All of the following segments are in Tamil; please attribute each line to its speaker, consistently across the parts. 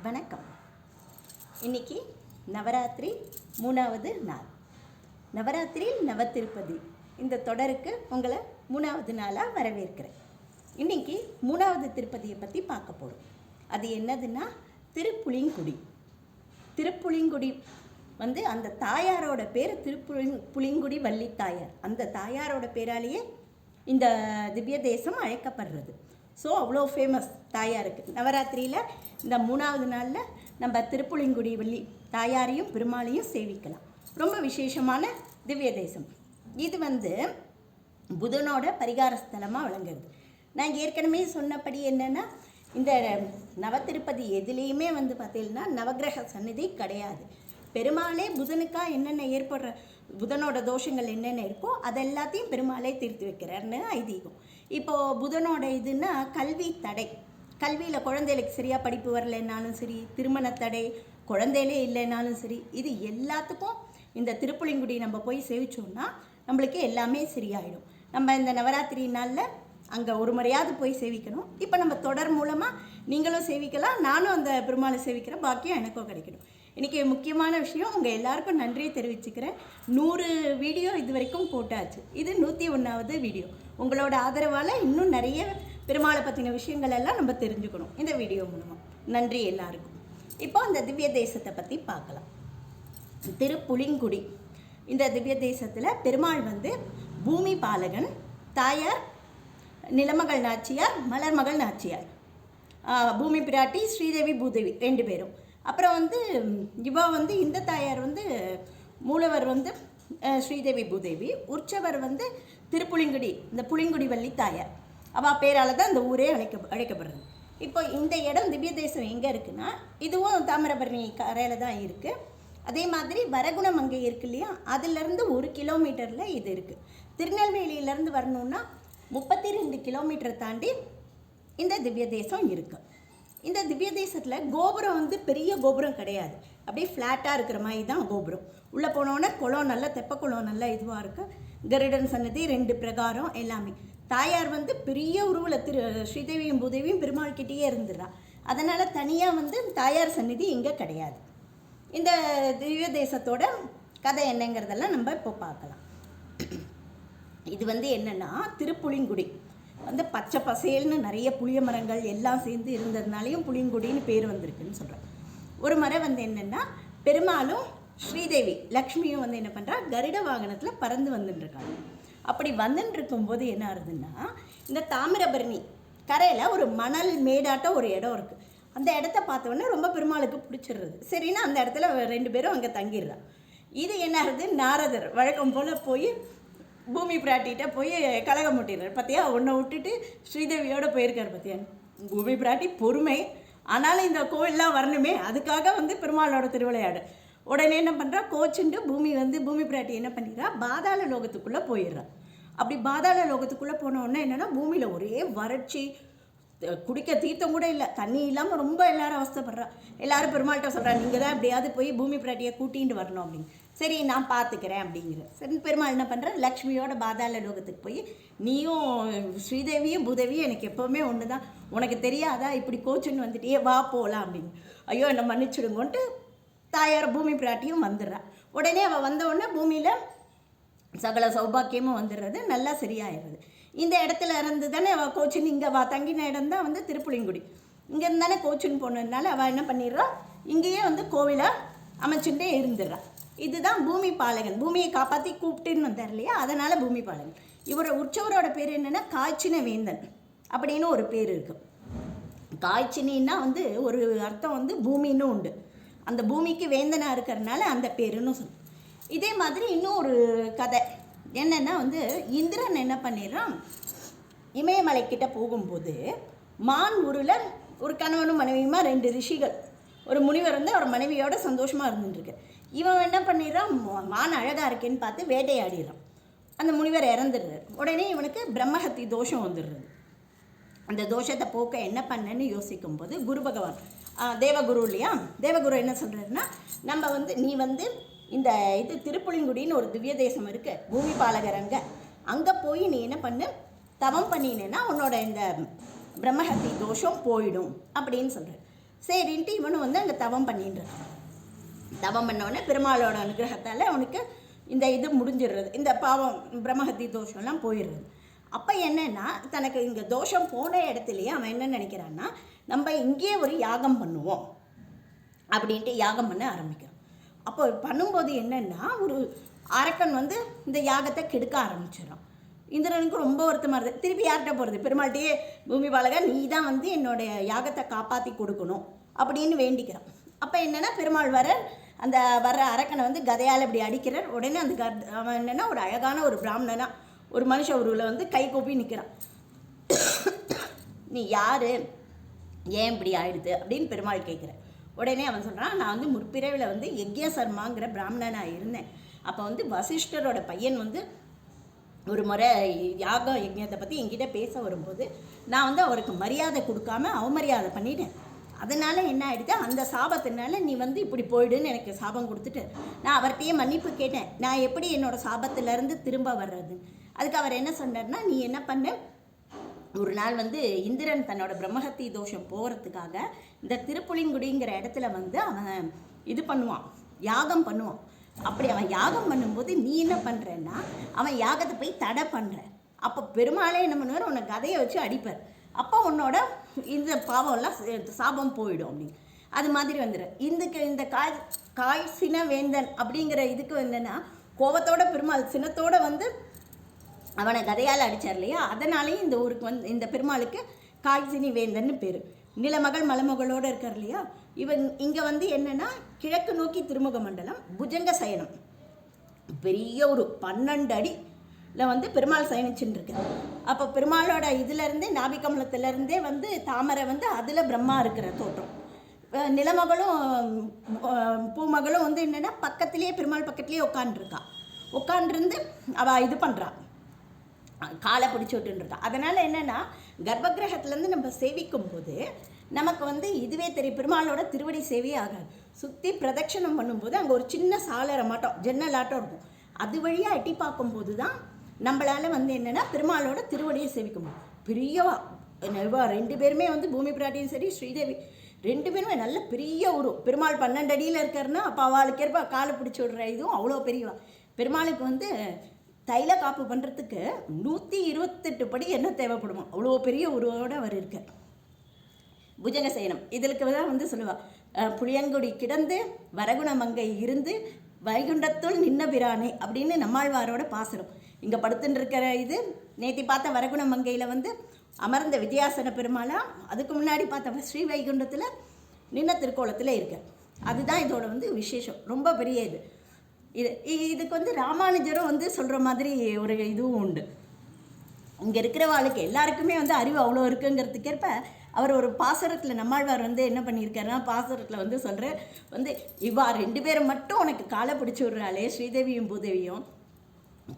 Speaker 1: வணக்கம். இன்னைக்கு நவராத்திரி 3வது நாள். நவராத்திரியில் நவத்திருப்பதி இந்த தொடருக்கு உங்களை 3வது நாளாக வரவேற்கிறேன். இன்னைக்கு 3வது திருப்பதியை பற்றி பார்க்க போகிறோம். அது என்னதுன்னா திருப்புளிங்குடி. திருப்புளிங்குடி அந்த தாயாரோட பேர் புளிங்குடி வள்ளி தாயார். அந்த தாயாரோட பேராலேயே இந்த திவ்ய தேசம் அழைக்கப்படுறது. ஸோ அவ்வளோ ஃபேமஸ் தாயாருக்கு. நவராத்திரியில் இந்த 3வது நாளில் நம்ம திருப்புளிங்குடி வள்ளி தாயாரையும் பெருமாளையும் சேவிக்கலாம். ரொம்ப விசேஷமான திவ்ய தேசம். இது புதனோட பரிகார ஸ்தலமாக விளங்குறது. நான் ஏற்கனவே சொன்னபடி என்னென்னா, இந்த நவத்திருப்பதி எதுலேயுமே பார்த்தீங்கன்னா நவகிரக சந்நிதி கிடையாது. பெருமாளே புதனுக்காக என்னென்ன ஏற்படுற புதனோட தோஷங்கள் என்னென்ன இருக்கோ அதெல்லாத்தையும் பெருமாளே தீர்த்து வைக்கிறார்னு ஐதீகம். இப்போது புதனோட இதுன்னா கல்வி தடை, கல்வியில் குழந்தைகளுக்கு சரியாக படிப்பு வரலைன்னாலும் சரி, திருமண தடை, குழந்தையிலே இல்லைன்னாலும் சரி, இது எல்லாத்துக்கும் இந்த திருப்புளிங்குடி நம்ம போய் சேவிச்சோம்னா நம்மளுக்கு எல்லாமே சரியாயிடும். நம்ம இந்த நவராத்திரி நாளில் அங்கே ஒரு முறையாவது போய் சேவிக்கணும். இப்போ நம்ம தொடர் மூலமாக நீங்களும் சேவிக்கலாம், நானும் அந்த பெருமாளை சேவிக்கிற பாக்கியம் எனக்கும் கிடைக்கணும். இன்றைக்கி முக்கியமான விஷயம், உங்கள் எல்லாருக்கும் நன்றியை தெரிவிச்சுக்கிறேன். 100 வீடியோ இது வரைக்கும் போட்டாச்சு. இது 101வது வீடியோ. உங்களோட ஆதரவால் இன்னும் நிறைய பெருமாளை பற்றின விஷயங்கள் எல்லாம் நம்ம தெரிஞ்சுக்கணும் இந்த வீடியோ மூலமாக. நன்றி எல்லாருக்கும். இப்போ அந்த திவ்ய தேசத்தை பற்றி பார்க்கலாம். திருப்புளிங்குடி இந்த திவ்ய தேசத்தில் பெருமாள் பூமி பாலகன், தாயார் நிலமகள் நாச்சியார், மலர்மகள் நாச்சியார், பூமி பிராட்டி ஸ்ரீதேவி பூதேவி 2 பேரும். அப்புறம் இவா இந்த தாயார் மூலவர் ஸ்ரீதேவி பூதேவி, உற்சவர் திருப்புளிங்குடி, இந்த புளிங்குடி வள்ளி தாயார். அவள் பேரால் தான் இந்த ஊரே அழைக்கப்படுறது. இப்போ இந்த இடம் திவ்ய தேசம் எங்கே இருக்குன்னா, இதுவும் தாமிரபரணி கரையில் தான் இருக்குது. அதே மாதிரி வரகுணம் அங்கே இருக்கு இல்லையா, அதுலேருந்து 1 கிலோமீட்டரில் இது இருக்குது. திருநெல்வேலியிலேருந்து வரணுன்னா 32 கிலோமீட்டர் தாண்டி இந்த திவ்ய தேசம் இருக்குது. இந்த திவ்ய தேசத்தில் கோபுரம் பெரிய கோபுரம் கிடையாது, அப்படியே ஃப்ளாட்டாக இருக்கிற மாதிரி தான் கோபுரம். உள்ளே போனோன்னே குளம், நல்ல தெப்ப குளம், நல்ல இதுவாக இருக்குது. கருடன் சன்னதி, 2 பிரகாரம் எல்லாமே. தாயார் பெரிய உருவில் ஸ்ரீதேவியும் பூதேவியும் பெருமாள்கிட்டேயே இருந்துடுறா. அதனால் தனியாக தாயார் சன்னதி இங்கே கிடையாது. இந்த திவ்ய தேசத்தோட கதை என்னங்கிறதெல்லாம் நம்ம இப்போ பார்க்கலாம். இது என்னென்னா திருப்புளிங்குடி பச்சை பசேல்னு நிறைய புளிய மரங்கள் எல்லாம் சேர்ந்து இருந்ததுனாலையும் புளிங்குடின்னு பேர் வந்திருக்குன்னு சொல்கிறாங்க. ஒரு மரம் என்னென்னா, பெருமாளும் ஸ்ரீதேவி லக்ஷ்மியும் என்ன பண்ணுறா, கருட வாகனத்தில் பறந்து வந்துட்டுருக்காங்க. அப்படி வந்துட்டு இருக்கும்போது என்ன ஆகுதுன்னா, இந்த தாமிரபரணி கரையில் ஒரு மணல் மேடாட்டம் ஒரு இடம் இருக்குது. அந்த இடத்த பார்த்தோன்னே ரொம்ப பெருமாளுக்கு பிடிச்சிடுறது. சரின்னா அந்த இடத்துல 2 பேரும் அங்கே தங்கிடுறா. இது என்ன ஆகுது, நாரதர் வழக்கம் போல் போய் பூமி பிராட்டிகிட்ட போய் கலகம் முட்டிடுறார். பார்த்தியா, உன்னை விட்டுட்டு ஸ்ரீதேவியோடு போயிருக்கார். பார்த்தியா, பூமி பிராட்டி பொறுமை, ஆனாலும் இந்த கோவில்லாம் வரணுமே, அதுக்காக பெருமாளோட திருவிளையாடு. உடனே என்ன பண்ணுறா, கோச்சுண்டு பூமி பிராட்டி என்ன பண்ணிடுறா, பாதாள லோகத்துக்குள்ளே போயிடுறா. அப்படி பாதாள லோகத்துக்குள்ளே போன உடனே என்னென்னா, பூமியில் ஒரே வறட்சி, குடிக்க தீர்த்தம் கூட இல்லை, தண்ணி இல்லாமல் ரொம்ப எல்லாரும் அவஸ்தைப்படுறா. எல்லாரும் பெருமாள்கிட்ட சொல்கிறா, நீங்கள் தான் எப்படியாவது போய் பூமி பிராட்டியை கூட்டிகிட்டு வரணும் அப்படின்னு. சரி, நான் பார்த்துக்கிறேன் அப்படிங்கிற. சரி, பெருமாள் என்ன பண்ணுற, லக்ஷ்மியோட பாதாள லோகத்துக்கு போய், நீயும் ஸ்ரீதேவியும் பூதேவியும் எனக்கு எப்போவுமே ஒன்று தான், உனக்கு தெரியாதா, இப்படி கோச்சுன்னு வந்துட்டியே, வா போகலாம் அப்படின்னு. ஐயோ என்னை மன்னிச்சுடுங்கன்ட்டு தாயார் பூமி பிராட்டியும் வந்துடுறா. உடனே அவள் வந்தவுடனே பூமியில் சகல சௌபாக்கியமும் வந்துடுறது, நல்லா சரியாயிடுறது. இந்த இடத்துல இருந்து தானே அவள் கோச்சின்னு இங்கே தங்கின இடம் தான் திருப்புளிங்குடி. இங்கேருந்து தானே கோச்சின்னு போனதுனால அவள் என்ன பண்ணிடுறா, இங்கேயே கோவிலை அமைச்சுட்டே இருந்துடுறா. இதுதான் பூமி பாலகன், பூமியை காப்பாற்றி கூப்பிட்டுன்னு வந்தார் இல்லையா, அதனால் பூமி பாலகன். இவரோட உற்சவரோட பேர் என்னென்னா காய்ச்சின வேந்தன் அப்படின்னு ஒரு பேர் இருக்குது. காய்ச்சினா ஒரு அர்த்தம் பூமின்னு உண்டு. அந்த பூமிக்கு வேந்தனாக இருக்கிறதுனால அந்த பேருன்னு சொல்லு. இதே மாதிரி இன்னும் ஒரு கதை என்னென்னா, இந்திரன் என்ன பண்ணிடுறான், இமயமலைக்கிட்ட போகும்போது மான் ஊரில் ஒரு கணவனும் மனைவியுமா 2 ரிஷிகள், ஒரு முனிவர் அவர் மனைவியோட சந்தோஷமாக இருந்துட்டுருக்கு. இவன் என்ன பண்ணிடுறான், மான் அழகாக இருக்கேன்னு பார்த்து வேட்டையாடிடுறான். அந்த முனிவர் இறந்துடுறார். உடனே இவனுக்கு பிரம்மஹத்தி தோஷம் வந்துடுறது. அந்த தோஷத்தை போக்க என்ன பண்ணேன்னு யோசிக்கும்போது குரு பகவான், தேவகுரு இல்லையா, தேவகுரு என்ன சொல்கிறாருன்னா, நம்ம நீ இந்த திருப்புளிங்குடின்னு ஒரு திவ்ய தேசம் இருக்குது, பூமி பாலகர் அங்கே போய் நீ என்ன பண்ணு, தவம் பண்ணினேன்னா உன்னோட இந்த பிரம்மஹத்தி தோஷம் போயிடும் அப்படின்னு சொல்கிறார். சரின்ட்டு இவனும் வந்து அங்கே தவம் பண்ணிட்டு இருக்கான். தவம் பண்ணவுடனே பெருமாளோட அனுகிரகத்தால் அவனுக்கு இந்த இது முடிஞ்சிடுறது, இந்த பாவம் பிரம்மஹத்தி தோஷம்லாம் போயிடுறது. அப்போ என்னென்னா தனக்கு இங்கே தோஷம் போன இடத்துலையே அவன் என்ன நினைக்கிறான்னா, நம்ம இங்கேயே ஒரு யாகம் பண்ணுவோம் அப்படின்ட்டு யாகம் பண்ண ஆரம்பிக்கிறான். அப்போ பண்ணும்போது என்னென்னா ஒரு அரக்கன் வந்து இந்த யாகத்தை கெடுக்க ஆரம்பிச்சிடறான். இந்திரனுக்கு ரொம்ப வருத்தமாக இருக்குது. திருப்பி யார்கிட்ட போகிறது? பெருமாள்கிட்டயே பூமி பாலகா நீ தான் வந்து என்னுடைய யாகத்தை காப்பாற்றி கொடுக்கணும் அப்படின்னு வேண்டிக்கிறான். அப்போ என்னென்னா பெருமாள் அந்த வர்ற அரக்கனை வந்து கதையால் இப்படி அடிக்கிறார். உடனே அந்த அவன் என்னென்னா ஒரு அழகான ஒரு பிராமணனா ஒரு மனுஷ உருவில் வந்து கை கூப்பி நிற்கிறான். நீ யார், ஏன் இப்படி ஆயிடுது அப்படின்னு பெருமாள் கேட்குற. உடனே அவன் சொல்கிறான், நான் வந்து முற்பிறவில் வந்து யக்ஞ சர்மாங்கிற பிராமணனாக இருந்தேன். அப்போ வந்து வசிஷ்டரோட பையன் வந்து ஒரு முறை யாக யஜ்ஞத்தை பற்றி என்கிட்ட பேச வரும்போது நான் வந்து அவருக்கு மரியாதை கொடுக்காம அவமரியாதை பண்ணிட்டேன். அதனால் என்ன ஆகிடுது, அந்த சாபத்தினால நீ வந்து இப்படி போயிடுன்னு எனக்கு சாபம் கொடுத்துட்டு நான் அவர்கிட்டயே மன்னிப்பு கேட்டேன். நான் எப்படி என்னோடய சாபத்திலேருந்து திரும்ப வர்றது? அதுக்கு அவர் என்ன சொன்னார்னா, நீ என்ன பண்ண, ஒரு நாள் வந்து இந்திரன் தன்னோட பிரம்மஹத்தி தோஷம் போகிறதுக்காக இந்த திருப்புலிங்குடிங்கிற இடத்துல வந்து அவன் இது பண்ணுவான், யாகம் பண்ணுவான். அப்படி அவன் யாகம் பண்ணும்போது நீ என்ன பண்ணுறன்னா அவன் யாகத்தை போய் தடை பண்ணுற. அப்போ பெருமாளே என்ன பண்ணுவார், உன்னை கதையை வச்சு அடிப்பார். அப்போ உன்னோட இந்த பாவம்லாம் சாபம் போயிடும் அப்படின்னு. அது மாதிரி வந்துடும். இந்த காய் சின வேந்தன் அப்படிங்கிற இதுக்கு என்னென்னா கோபத்தோட பெருமாள் சினத்தோடு வந்து அவனை கதையால் அடித்தார் இல்லையா, அதனாலேயும் இந்த ஊருக்கு வந்து இந்த பெருமாளுக்கு காய்சினி வேந்தன்னு பேர். நிலமகள் மலமகளோடு இருக்கார் இல்லையா, இவன் இங்கே வந்து என்னென்னா கிழக்கு நோக்கி திருமுக மண்டலம், புஜங்க சயனம், பெரிய ஒரு 12 அடியில் வந்து பெருமாள் சயனிச்சுன்னு இருக்கு. அப்போ பெருமாளோட இதுலேருந்தே நாபிகமலத்திலேருந்தே வந்து தாமரை வந்து அதில் பிரம்மா இருக்கிற தோற்றம். நிலமகளும் பூமகளும் வந்து என்னென்னா பக்கத்துலேயே பெருமாள் பக்கத்துலேயே உட்காண்டிருந்து அவள் இது பண்ணுறான், காலை பிடிச்சி விட்டுருக்கா. அதனால் என்னென்னா கர்ப்பகிரகத்துலேருந்து நம்ம சேவிக்கும் போது நமக்கு வந்து இதுவே தெரியும், பெருமாளோட திருவடி சேவையே ஆகாது. சுற்றி பிரதட்சணம் பண்ணும்போது அங்கே ஒரு சின்ன சாளர மாட்டோம் ஜன்னலாட்டம் இருக்கும், அது வழியாக எட்டி பார்க்கும்போது தான் நம்மளால் வந்து என்னென்னா பெருமாளோட திருவடியை சேவிக்கும். பெரியவா 2 பேருமே வந்து பூமி பிராட்டியும் சரி ஸ்ரீதேவி 2 பேருமே நல்ல பெரிய ஒரு பெருமாள் 12 அடியில் இருக்காருன்னா அப்போ அவளுக்கு ஏற்ப காலை பிடிச்சி விடுற இதுவும் அவ்வளோ பெரியவா. பெருமாளுக்கு வந்து தைல காப்பு பண்ணுறதுக்கு 128 படி என்ன தேவைப்படுமா, அவ்வளோ பெரிய உருவோடு அவர் இருக்கார். புஜங்க சயனம் இதற்கு தான் வந்து சொல்லுவாள், புளியங்குடி கிடந்து வரகுண மங்கை இருந்து வைகுண்டத்துள் நின்ன பிரானே அப்படின்னு நம்மாழ்வாரோட பாசுரம். இங்கே படுத்துட்டு இருக்கிற இது நேற்று பார்த்த வரகுண மங்கையில் வந்து அமர்ந்த வித்யாசன பெருமாளா, அதுக்கு முன்னாடி பார்த்த ஸ்ரீ வைகுண்டத்தில் நின்ன திருக்கோலத்தில் இருக்கார். அதுதான் இதோட வந்து விசேஷம், ரொம்ப பெரிய இதுக்கு வந்து ராமானுஜரும் வந்து சொல்கிற மாதிரி ஒரு இதுவும் உண்டு. இங்கே இருக்கிறவாளுக்கு எல்லாருக்குமே வந்து அறிவு அவ்வளோ இருக்குங்கிறதுக்கேற்ப அவர் ஒரு பாசுரத்தில் நம்மாழ்வார் வந்து என்ன பண்ணியிருக்காருன்னா பாசுரத்தில் வந்து சொல்கிற வந்து இவா 2 பேரும் மட்டும் உனக்கு காலை பிடிச்சி விட்றாளே ஸ்ரீதேவியும் பூதேவியும்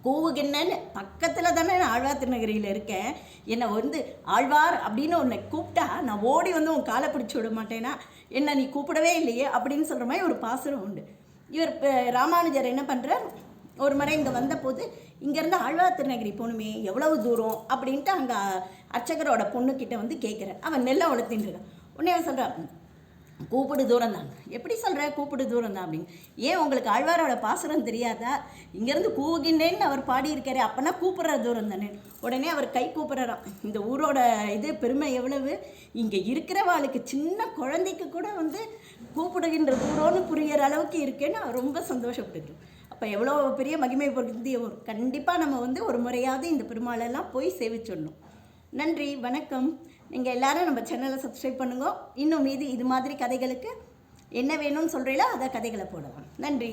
Speaker 1: கூவுகின்னன்னு பக்கத்தில் தானே நான் ஆழ்வார் திருநகரியில் இருக்கேன், என்னை வந்து ஆழ்வார் அப்படின்னு உன்னை கூப்பிட்டா நான் ஓடி வந்து உன் காலை பிடிச்சி விட மாட்டேன்னா என்ன நீ கூப்பிடவே இல்லையே அப்படின்னு சொல்கிற மாதிரி ஒரு பாசுரம் உண்டு. இவர் ராமானுஜர் என்ன பண்ணுறார், ஒரு முறை இங்கே வந்தபோது இங்கேருந்து ஆழ்வார் திருநகரி போகணுமே எவ்வளவு தூரம் அப்படின்ட்டு அங்கே அர்ச்சகரோட பொண்ணுக்கிட்ட வந்து கேட்குறேன். அவன் நெல்லை வளர்த்தின்னு இருக்கான். உடனே அவன் சொல்கிறான், கூப்பிடு தூரம் தான். எப்படி சொல்கிற கூப்பிடு தூரம் தான் அப்படின்னு? ஏன் உங்களுக்கு ஆழ்வாரோட பாசுரம் தெரியாதா? இங்கேருந்து கூவுகின்றேன்னு அவர் பாடியிருக்காரு, அப்போனா கூப்பிட்ற தூரம் தானே. உடனே அவர் கை கூப்பிட்றாராம். இந்த ஊரோட இது பெருமை எவ்வளவு, இங்கே இருக்கிறவாளுக்கு சின்ன குழந்தைக்கு கூட வந்து கூப்பிடுகின்ற தூரம்னு புரிகிற அளவுக்கு இருக்கேன்னு ரொம்ப சந்தோஷப்பட்டுட்டு. அப்போ எவ்வளோ பெரிய மகிமை பொருந்திய ஒரு கண்டிப்பாக நம்ம வந்து ஒரு முறையாவது இந்த பெருமாளெல்லாம் போய் சேவிச்சிடணும். நன்றி, வணக்கம். நீங்கள் எல்லோரும் நம்ம சேனலை சப்ஸ்கிரைப் பண்ணுங்க. இன்னும் மீது இது மாதிரி கதைகளுக்கு என்ன வேணும்னு சொல்கிறீங்களோ அதை கதைகளை போடலாம். நன்றி.